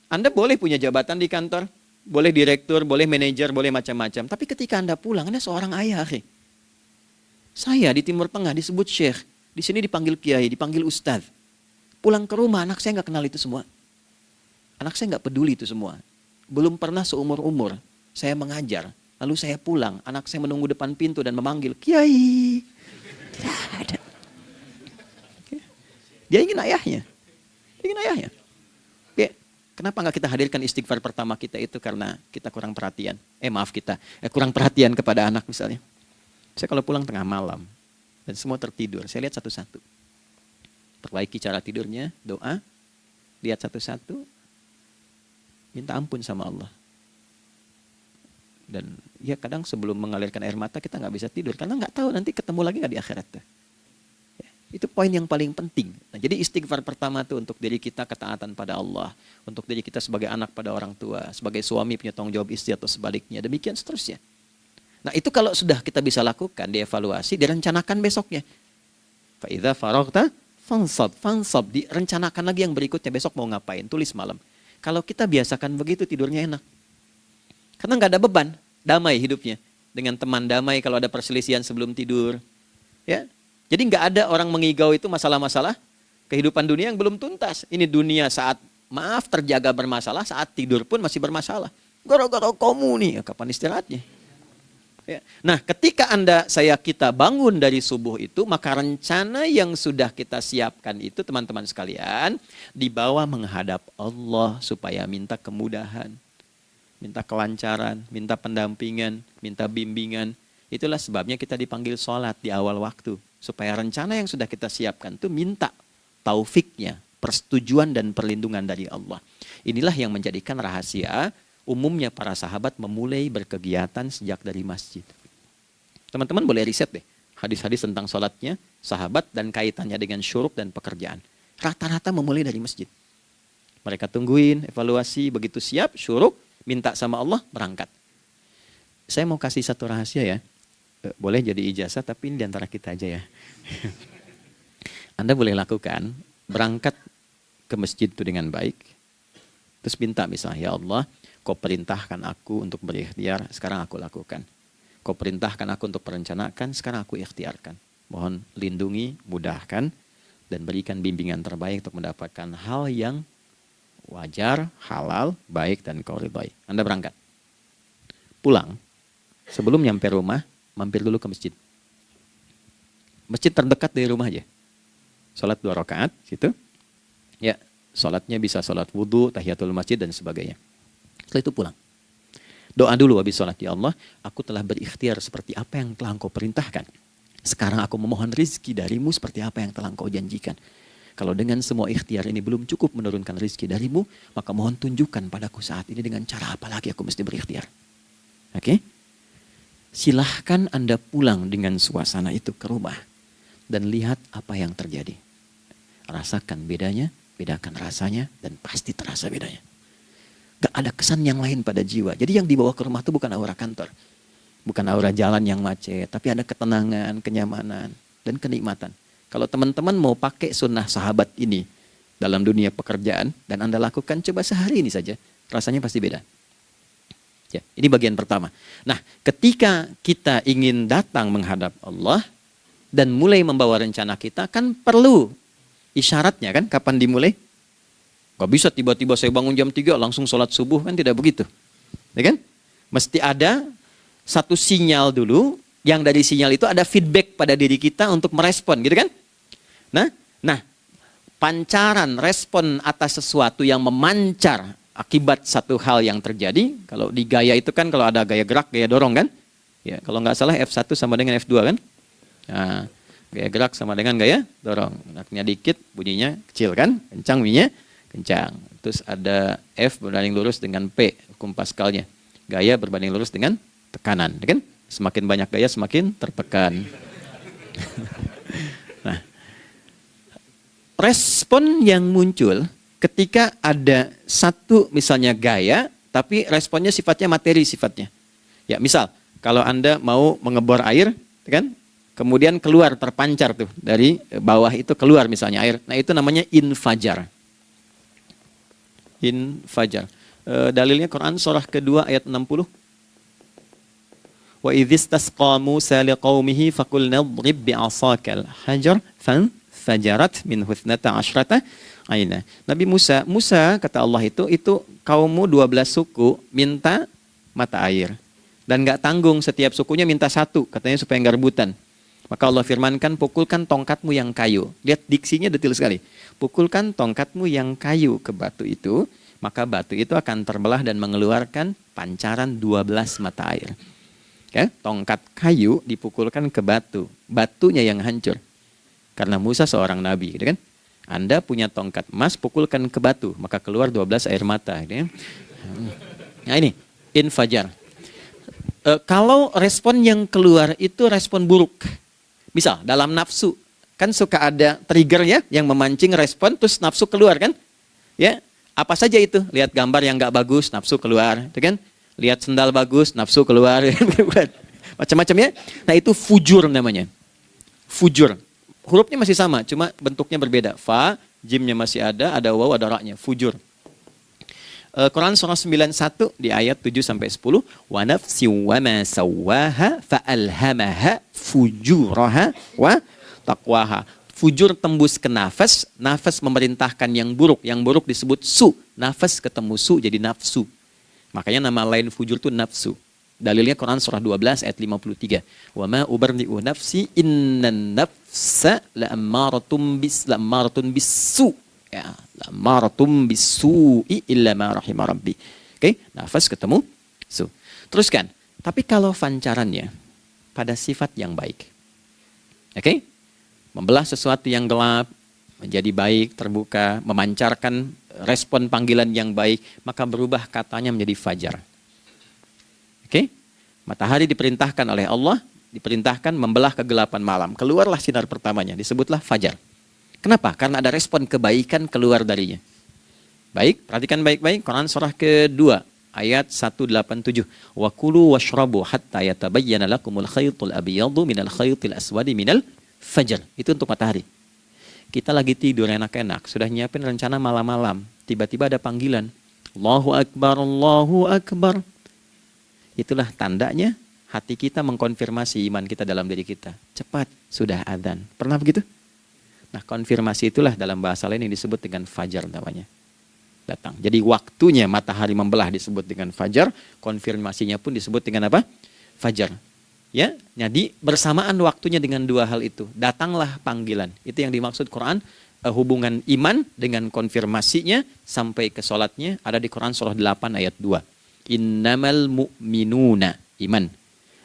Anda boleh punya jabatan di kantor, boleh direktur, boleh manajer, boleh macam-macam. Tapi ketika Anda pulang, Anda seorang ayah. Saya di Timur Tengah disebut syekh, di sini dipanggil kiai, dipanggil ustadz. Pulang ke rumah, anak saya nggak kenal itu semua. Anak saya nggak peduli itu semua. Belum pernah seumur-umur saya mengajar, lalu saya pulang, anak saya menunggu depan pintu dan memanggil, kiai. Tidak ada. Dia ingin ayahnya. Kenapa nggak kita hadirkan istighfar pertama kita itu karena kita kurang perhatian. Kurang perhatian kepada anak misalnya. Saya kalau pulang tengah malam dan semua tertidur, saya lihat satu-satu. Perbaiki cara tidurnya, doa, lihat satu-satu, minta ampun sama Allah. Dan ya kadang sebelum mengalirkan air mata kita nggak bisa tidur karena nggak tahu nanti ketemu lagi nggak di akhirat. Itu poin yang paling penting. Nah, jadi istighfar pertama itu untuk diri kita ketaatan pada Allah. Untuk diri kita sebagai anak pada orang tua. Sebagai suami punya tanggung jawab istri atau sebaliknya. Demikian seterusnya. Nah itu kalau sudah kita bisa lakukan, dievaluasi, direncanakan besoknya. Fa'idha faraghta fansab. Direncanakan lagi yang berikutnya, besok mau ngapain, tulis malam. Kalau kita biasakan begitu tidurnya enak. Karena nggak ada beban, damai hidupnya. Dengan teman damai kalau ada perselisihan sebelum tidur. Ya. Jadi nggak ada orang mengigau itu masalah-masalah kehidupan dunia yang belum tuntas. Ini dunia saat terjaga bermasalah, saat tidur pun masih bermasalah. Gara-gara kamu nih, kapan istirahatnya? Ya. Nah, ketika kita bangun dari subuh itu, maka rencana yang sudah kita siapkan itu, teman-teman sekalian, dibawa menghadap Allah supaya minta kemudahan, minta kelancaran, minta pendampingan, minta bimbingan. Itulah sebabnya kita dipanggil sholat di awal waktu. Supaya rencana yang sudah kita siapkan itu minta taufiknya, persetujuan dan perlindungan dari Allah. Inilah yang menjadikan rahasia umumnya para sahabat memulai berkegiatan sejak dari masjid. Teman-teman boleh riset deh hadis-hadis tentang sholatnya sahabat dan kaitannya dengan syuruk dan pekerjaan. Rata-rata memulai dari masjid. Mereka tungguin, evaluasi, begitu siap, syuruk, minta sama Allah, berangkat. Saya mau kasih satu rahasia ya. Boleh jadi ijazah tapi ini diantara kita aja ya. Anda boleh lakukan, berangkat ke masjid itu dengan baik. Terus minta misalnya, ya Allah, kau perintahkan aku untuk berikhtiar, sekarang aku lakukan. Kau perintahkan aku untuk merencanakan, sekarang aku ikhtiarkan. Mohon lindungi, mudahkan, dan berikan bimbingan terbaik untuk mendapatkan hal yang wajar, halal, baik, dan kau ridhai. Anda berangkat. Pulang. Sebelum nyampe rumah, mampir dulu ke masjid. Masjid terdekat dari rumah aja. Sholat 2 rakaat, gitu. Ya, sholatnya bisa sholat wudhu, tahiyatul masjid, dan sebagainya. Setelah itu pulang. Doa dulu habis sholat. Ya Allah, aku telah berikhtiar seperti apa yang telah Engkau perintahkan. Sekarang aku memohon rizki darimu seperti apa yang telah Engkau janjikan. Kalau dengan semua ikhtiar ini belum cukup menurunkan rizki darimu, maka mohon tunjukkan padaku saat ini dengan cara apa lagi aku mesti berikhtiar. Oke? Silahkan Anda pulang dengan suasana itu ke rumah. Dan lihat apa yang terjadi. Rasakan bedanya, bedakan rasanya, dan pasti terasa bedanya. Gak ada kesan yang lain pada jiwa. Jadi yang dibawa ke rumah itu bukan aura kantor. Bukan aura jalan yang macet. Tapi ada ketenangan, kenyamanan, dan kenikmatan. Kalau teman-teman mau pakai sunnah sahabat ini dalam dunia pekerjaan, dan Anda lakukan coba sehari ini saja, rasanya pasti beda. Ya, ini bagian pertama. Nah, ketika kita ingin datang menghadap Allah, dan mulai membawa rencana kita, kan perlu isyaratnya kan, kapan dimulai? Gak bisa tiba-tiba saya bangun jam 3 langsung sholat subuh, kan tidak begitu. Ya kan? Mesti ada satu sinyal dulu, yang dari sinyal itu ada feedback pada diri kita untuk merespon, gitu kan? Nah, pancaran respon atas sesuatu yang memancar akibat satu hal yang terjadi, kalau di gaya itu kan kalau ada gaya gerak, gaya dorong kan? Ya, kalau nggak salah F1 sama dengan F2 kan? Nah, gaya gerak sama dengan gaya dorong. Geraknya dikit, bunyinya kecil kan? Kencang bunyinya, kencang. Terus ada F berbanding lurus dengan P, hukum Pascalnya. Gaya berbanding lurus dengan tekanan, kan? Semakin banyak gaya, semakin tertekan. Nah, respon yang muncul ketika ada satu misalnya gaya, tapi responnya sifatnya materi sifatnya. Ya, misal kalau Anda mau mengebor air, kan? Kemudian keluar terpancar tuh dari bawah itu keluar misalnya air. Nah, itu namanya infajar. Infajar. Dalilnya Quran surah kedua ayat 60. Wa idzistasqa Musa liqaumihi faqulna idrib bi'asakal hajar fanfajarat min husnata asyrata aina. Nabi Musa kata Allah itu kaummu 12 suku minta mata air. Dan enggak tanggung, setiap sukunya minta satu, katanya supaya enggak rebutan. Maka Allah firmankan, pukulkan tongkatmu yang kayu. Lihat diksinya detail sekali. Pukulkan tongkatmu yang kayu ke batu itu, maka batu itu akan terbelah dan mengeluarkan pancaran 12 mata air. Ya, tongkat kayu dipukulkan ke batu, batunya yang hancur. Karena Musa seorang nabi, gitu kan? Anda punya tongkat emas, pukulkan ke batu, maka keluar 12 air mata. Gitu kan? Nah ini, infajar. Kalau respon yang keluar itu respon buruk. Misal dalam nafsu, kan suka ada triggernya yang memancing respon, terus nafsu keluar kan? Ya, apa saja itu? Lihat gambar yang nggak bagus, nafsu keluar, gitu kan? Lihat sendal bagus, nafsu keluar, macam-macam ya. Nah itu fujur namanya, fujur. Hurufnya masih sama, cuma bentuknya berbeda. Fa, jimnya masih ada waw, ada ra-nya, fujur. Quran surah 91 di ayat 7-10. Wa nafsi wa ma sawwaha fa'alhamaha fujuraha wa taqwaha. Fujur tembus ke nafas, nafas memerintahkan yang buruk disebut su. Nafas ketemu su jadi nafsu. Makanya nama lain fujur itu nafsu. Dalilnya Quran surah 12 ayat 53. Wa ma ubarri'u nafsi innan nafsa la'ammaratun bisu. Ya, la'ammaratun bisu'i illa ma rahima rabbi. Oke, nafas ketemu su. Teruskan. Tapi kalau pancarannya pada sifat yang baik. Oke? Membelah sesuatu yang gelap menjadi baik, terbuka, memancarkan respon panggilan yang baik, maka berubah katanya menjadi fajar. Oke? Matahari diperintahkan oleh Allah, diperintahkan membelah kegelapan malam. Keluarlah sinar pertamanya, disebutlah fajar. Kenapa? Karena ada respon kebaikan keluar darinya. Baik, perhatikan baik-baik. Quran surah kedua, ayat 187. Wa kulu washrabu hatta yatabayyana lakumul khaytul abyadu minal khaytil aswadi minal fajar. Itu untuk matahari. Kita lagi tidur enak-enak, sudah nyiapin rencana malam-malam. Tiba-tiba ada panggilan. Allahu Akbar, Allahu Akbar. Itulah tandanya hati kita mengkonfirmasi iman kita dalam diri kita. Cepat, sudah adzan. Pernah begitu? Nah, konfirmasi itulah dalam bahasa lain yang disebut dengan fajar namanya. Datang. Jadi waktunya matahari membelah disebut dengan fajar, konfirmasinya pun disebut dengan apa? fajar. Ya, jadi bersamaan waktunya dengan dua hal itu. Datanglah panggilan. Itu yang dimaksud Quran, hubungan iman dengan konfirmasinya sampai ke sholatnya ada di Quran surah 8 ayat 2. Innamal mu'minuna iman.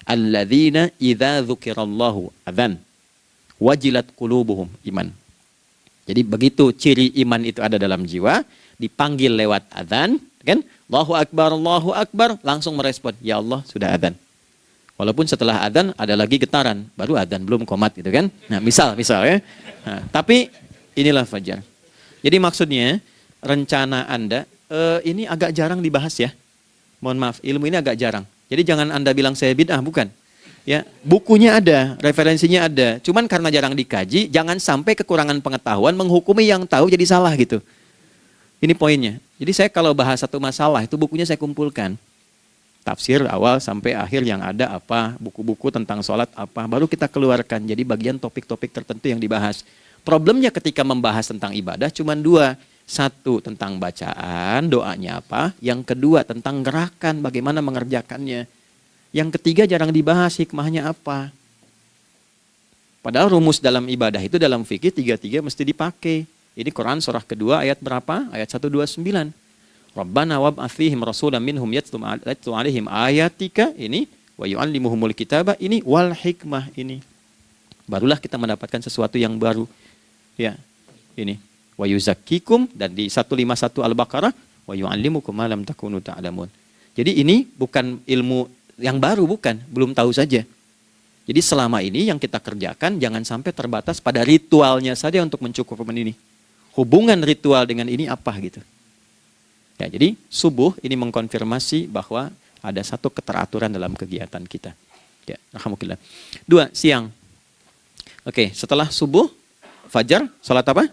Alladzina idza dzukirallahu adzan. Wajilat qulubuhum iman. Jadi begitu ciri iman itu ada dalam jiwa, dipanggil lewat adzan, kan? Allahu Akbar, langsung merespon, ya Allah sudah adzan. Walaupun setelah adzan ada lagi getaran, baru adzan belum qomat gitu kan. Nah, misal ya. Nah, tapi inilah fajar. Jadi maksudnya rencana Anda ini agak jarang dibahas ya. Mohon maaf, ilmu ini agak jarang. Jadi jangan Anda bilang saya bid'ah, bukan. Ya, bukunya ada, referensinya ada. Cuman karena jarang dikaji, jangan sampai kekurangan pengetahuan menghukumi yang tahu jadi salah gitu. Ini poinnya. Jadi saya kalau bahas satu masalah itu bukunya saya kumpulkan. Tafsir awal sampai akhir yang ada apa, buku-buku tentang sholat apa, baru kita keluarkan. Jadi bagian topik-topik tertentu yang dibahas. Problemnya ketika membahas tentang ibadah cuma dua. Satu tentang bacaan, doanya apa. Yang kedua tentang gerakan, bagaimana mengerjakannya. Yang ketiga jarang dibahas hikmahnya apa. Padahal rumus dalam ibadah itu dalam fikih tiga-tiga mesti dipakai. Ini Quran surah kedua ayat berapa? Ayat 129. Rabbana wab'ats fihim rasulan minhum yatlu 'alaihim ayatika ini wa yu'allimuhumul kitaba ini wal hikmah ini. Barulah kita mendapatkan sesuatu yang baru. Ya. Ini wa yuzakkikum dan di 151 Al-Baqarah wa yu'allimukum ma lam takunu ta'lamun. Jadi ini bukan ilmu yang baru, bukan, belum tahu saja. Jadi selama ini yang kita kerjakan jangan sampai terbatas pada ritualnya saja untuk mencukupkan ini. Hubungan ritual dengan ini apa gitu. Ya, jadi subuh ini mengkonfirmasi bahwa ada satu keteraturan dalam kegiatan kita. Ya, alhamdulillah. 2, siang. Oke, setelah subuh, fajar, salat apa?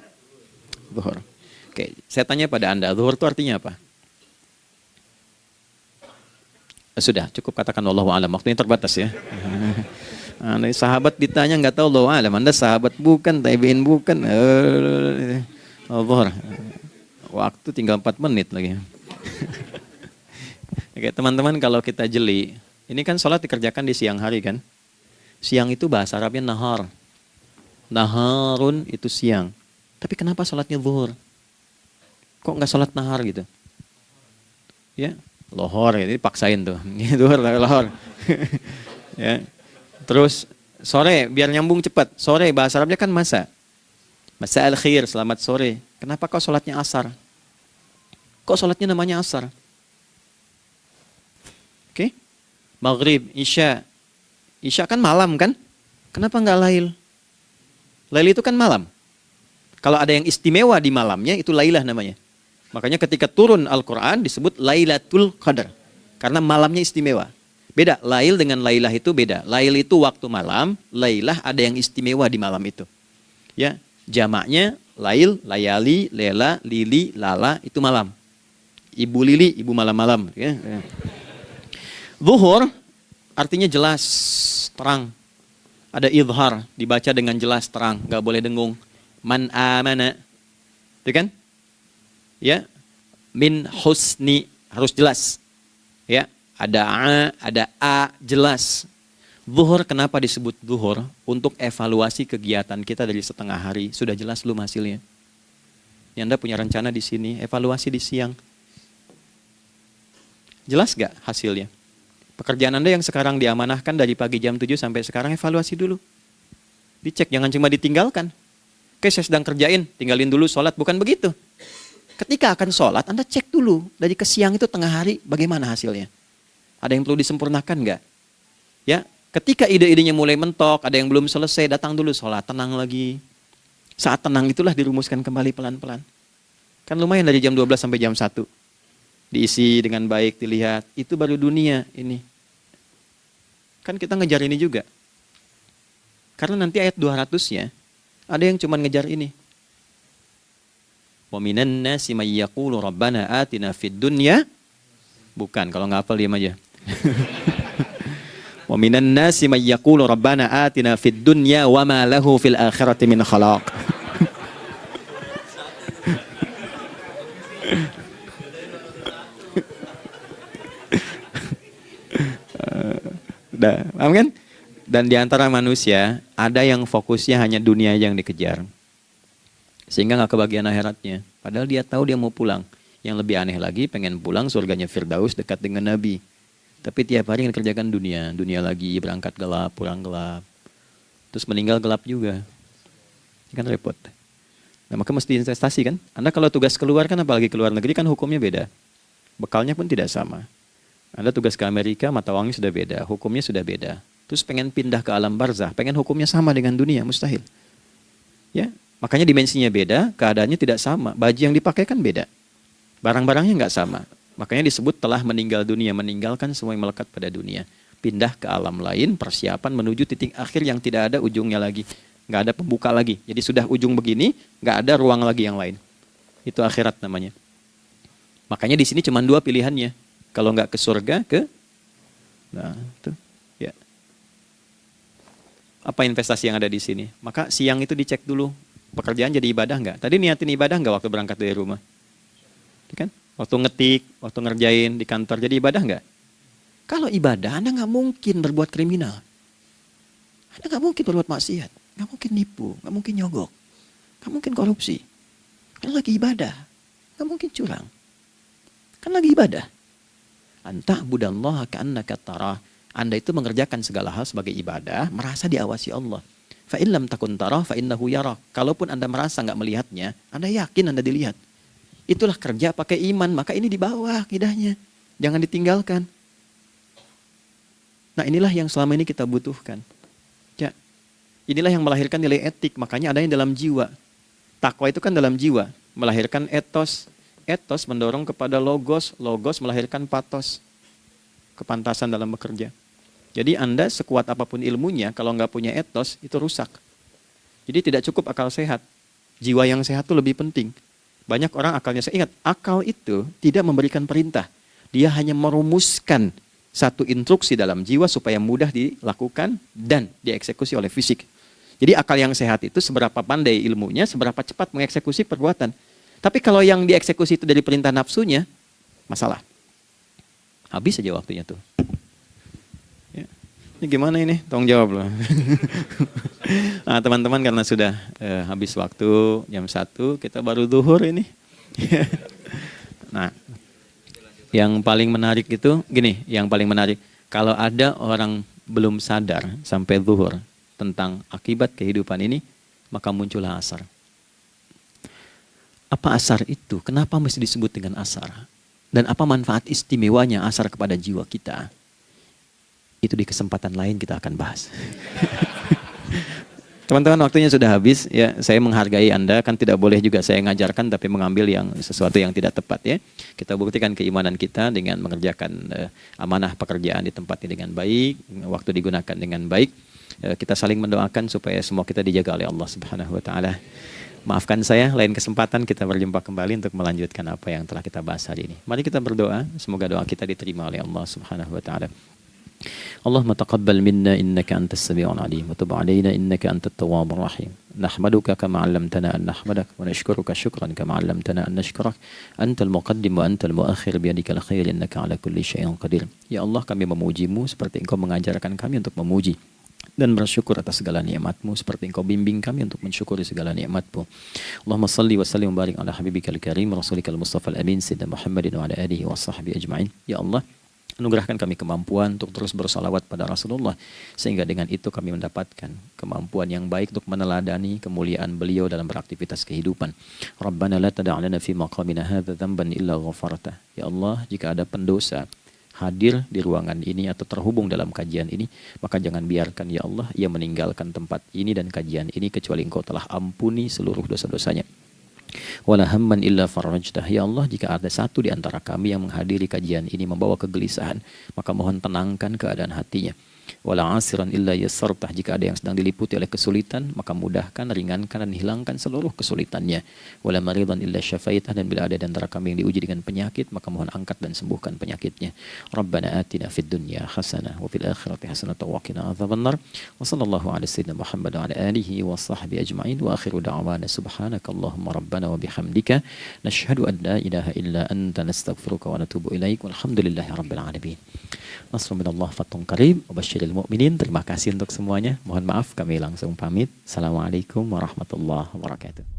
Zuhur. Oke, saya tanya pada Anda, zuhur itu artinya apa? Sudah, cukup katakan wallahu a'lam. Waktunya terbatas ya. Sahabat ditanya nggak tahu wallahu a'lam. Anda sahabat bukan, tabi'in bukan. Zuhur. Waktu tinggal 4 menit lagi. Oke, teman-teman kalau kita jeli, ini kan sholat dikerjakan di siang hari kan? Siang itu bahasa Arabnya nahar. Naharun itu siang. Tapi kenapa sholatnya zuhur? Kok nggak sholat nahar gitu? Ya, lohor, ini paksain tuh. Zuhur, lohor. Ya. Terus sore, biar nyambung cepat. Sore, bahasa Arabnya kan masa. Masa al-khir, selamat sore. Kenapa kok sholatnya asar? Kok sholatnya namanya asar? Oke. Maghrib, isya. Isya kan malam kan? Kenapa nggak lail? Lail itu kan malam. Kalau ada yang istimewa di malamnya, itu lailah namanya. Makanya ketika turun Al-Quran disebut Lailatul Qadar. Karena malamnya istimewa. Beda, lail dengan lailah itu beda. Lail itu waktu malam, lailah ada yang istimewa di malam itu. Ya. Jamaknya lail, layali, lela, lili, lala, itu malam. Ibu lili, ibu malam-malam. Ya. Zuhur artinya jelas, terang. Ada idhar, dibaca dengan jelas, terang. Gak boleh dengung. Man amana. Itu kan? Ya. Min husni, harus jelas. Ya. Ada a, jelas. Zuhur kenapa disebut zuhur? Untuk evaluasi kegiatan kita dari setengah hari. Sudah jelas belum hasilnya? Ini Anda punya rencana di sini, evaluasi di siang. Jelas gak hasilnya? Pekerjaan Anda yang sekarang diamanahkan dari pagi jam 7 sampai sekarang, evaluasi dulu. Dicek, jangan cuma ditinggalkan. Oke, saya sedang kerjain, tinggalin dulu sholat. Bukan begitu. Ketika akan sholat, Anda cek dulu. Dari ke siang itu tengah hari, bagaimana hasilnya? Ada yang perlu disempurnakan gak? Ya. Ketika ide-idenya mulai mentok, ada yang belum selesai, datang dulu sholat, tenang lagi. Saat tenang itulah dirumuskan kembali pelan-pelan. Kan lumayan dari jam 12 sampai jam 1. Diisi dengan baik, dilihat. Itu baru dunia ini. Kan kita ngejar ini juga. Karena nanti ayat 200-nya, ada yang cuma ngejar ini. Wa minan nasi may yaqulu rabbana atina fid dunya. Bukan, kalau nggak hafal diam aja. Wa minan nasi may yaqulu rabbana atina fid dunya wa ma lahu fil akhirati min khalaq. Nah, paham kan? Dan di antara manusia ada yang fokusnya hanya dunia yang dikejar, sehingga nggak kebagian akhiratnya. Padahal dia tahu dia mau pulang. Yang lebih aneh lagi, pengen pulang surganya Firdaus dekat dengan Nabi. Tapi tiap hari kerjakan dunia, dunia lagi, berangkat gelap, pulang gelap, terus meninggal gelap juga. Ini kan repot. Nah, maka mesti investasi kan. Anda kalau tugas keluar kan, apalagi keluar negeri kan hukumnya beda. Bekalnya pun tidak sama. Anda tugas ke Amerika, mata uangnya sudah beda, hukumnya sudah beda. Terus pengen pindah ke alam barzah, pengen hukumnya sama dengan dunia, mustahil. Ya, makanya dimensinya beda, keadaannya tidak sama. Baju yang dipakai kan beda. Barang-barangnya nggak sama. Makanya disebut telah meninggal dunia, meninggalkan semua yang melekat pada dunia. Pindah ke alam lain, persiapan menuju titik akhir yang tidak ada ujungnya lagi. Nggak ada pembuka lagi. Jadi sudah ujung begini, nggak ada ruang lagi yang lain. Itu akhirat namanya. Makanya di sini cuma dua pilihannya. Kalau nggak ke surga, nah itu ya. Apa investasi yang ada di sini? Maka siang itu dicek dulu. Pekerjaan jadi ibadah nggak? Tadi niatin ibadah nggak waktu berangkat dari rumah? Kan? Waktu ngetik, waktu ngerjain di kantor, jadi ibadah nggak? Kalau ibadah, Anda nggak mungkin berbuat kriminal. Anda nggak mungkin berbuat maksiat. Nggak mungkin nipu, nggak mungkin nyogok, nggak mungkin korupsi. Kan lagi ibadah, nggak mungkin curang. Kan lagi ibadah. Anta budallaha ka'annaka tarah. Anda itu mengerjakan segala hal sebagai ibadah, merasa diawasi Allah. Fa in lam takun tarah fa innahu yarah. Kalaupun Anda merasa nggak melihatnya, Anda yakin Anda dilihat. Itulah kerja pakai iman, maka ini di bawah akidahnya. Jangan ditinggalkan. Nah, inilah yang selama ini kita butuhkan. Ya. Inilah yang melahirkan nilai etik, makanya adanya dalam jiwa. Takwa itu kan dalam jiwa, melahirkan etos. Etos mendorong kepada logos, logos melahirkan patos. Kepantasan dalam bekerja. Jadi Anda sekuat apapun ilmunya, kalau nggak punya etos, itu rusak. Jadi tidak cukup akal sehat. Jiwa yang sehat itu lebih penting. Banyak orang akalnya, saya ingat, akal itu tidak memberikan perintah. Dia hanya merumuskan satu instruksi dalam jiwa supaya mudah dilakukan dan dieksekusi oleh fisik. Jadi akal yang sehat itu seberapa pandai ilmunya, seberapa cepat mengeksekusi perbuatan. Tapi kalau yang dieksekusi itu dari perintah nafsunya, masalah. Habis saja waktunya tuh. Ya. Ini gimana ini? Tolong jawab loh. Nah, teman-teman karena sudah habis waktu jam 1, kita baru zuhur ini. Nah, yang paling menarik itu, gini, yang paling menarik. Kalau ada orang belum sadar sampai zuhur tentang akibat kehidupan ini, maka muncullah asar. Apa asar itu? Kenapa mesti disebut dengan asar? Dan apa manfaat istimewanya asar kepada jiwa kita? Itu di kesempatan lain kita akan bahas. Teman-teman, waktunya sudah habis. Ya, saya menghargai Anda, kan tidak boleh juga saya ngajarkan tapi mengambil yang sesuatu yang tidak tepat ya. Kita buktikan keimanan kita dengan mengerjakan amanah pekerjaan di tempat ini dengan baik, waktu digunakan dengan baik. Kita saling mendoakan supaya semua kita dijaga oleh Allah Subhanahu wa taala. Maafkan saya, lain kesempatan kita berjumpa kembali untuk melanjutkan apa yang telah kita bahas hari ini. Mari kita berdoa, semoga doa kita diterima oleh Allah Subhanahu wa taala. Allahumma taqabbal minna innaka antas sami'ul alim wa tub 'alaina innaka antat tawwabur rahim. Nahmaduka kama 'allamtana an nahmadak wa nashkuruka syukran kama 'allamtana an nashkurak. Antal muqaddim wa antal muakhir biyadikal khair innaka 'ala kulli syai'in qadir. Ya Allah, kami memuji-Mu seperti Engkau mengajarkan kami untuk memuji dan bersyukur atas segala nikmat-Mu seperti Engkau bimbing kami untuk mensyukuri segala nikmat-Mu. Allahumma salli wa sallim wa barik ala habibikal karim rasulikal mustafa al-amin sayyidina Muhammadin wa ala alihi wa sahbihi ajma'in. Ya Allah, anugerahkan kami kemampuan untuk terus bersalawat pada Rasulullah, sehingga dengan itu kami mendapatkan kemampuan yang baik untuk meneladani kemuliaan beliau dalam beraktivitas kehidupan. Rabbana la tada' lana fi maqamina hadza dhanban illa ghafartah. Ya Allah, jika ada pendosa hadir di ruangan ini atau terhubung dalam kajian ini, maka jangan biarkan ya Allah ia meninggalkan tempat ini dan kajian ini kecuali Engkau telah ampuni seluruh dosa-dosanya. Wala hamman illa farajtah. Ya Allah, jika ada satu di antara kami yang menghadiri kajian ini membawa kegelisahan, maka mohon tenangkan keadaan hatinya. Wala asiran illa yassartah. Jika ada yang sedang diliputi oleh kesulitan, maka mudahkan, ringankan dan hilangkan seluruh kesulitannya. Wala maridan illa syafaitah. Dan bila ada di antara kami yang diuji dengan penyakit, maka mohon angkat dan sembuhkan penyakitnya. Rabbana atina fid dunya hasanah wa fil akhirati hasanah wa qina adzabannar. Wa sallallahu ala sayyidina Muhammad wa ala alihi wa sahbihi ajma'in. Wa akhiru da'wana subhanakallahumma rabbana wa bihamdika nashhadu an la ilaha illa anta nastaghfiruka wa natubu ilaik. Walhamdulillahi rabbil alamin. Nasrun minallah, fathun qarib, wa basyir basyiril mu'minin. Terima kasih untuk semuanya. Mohon maaf kami langsung pamit. Assalamualaikum warahmatullahi wabarakatuh.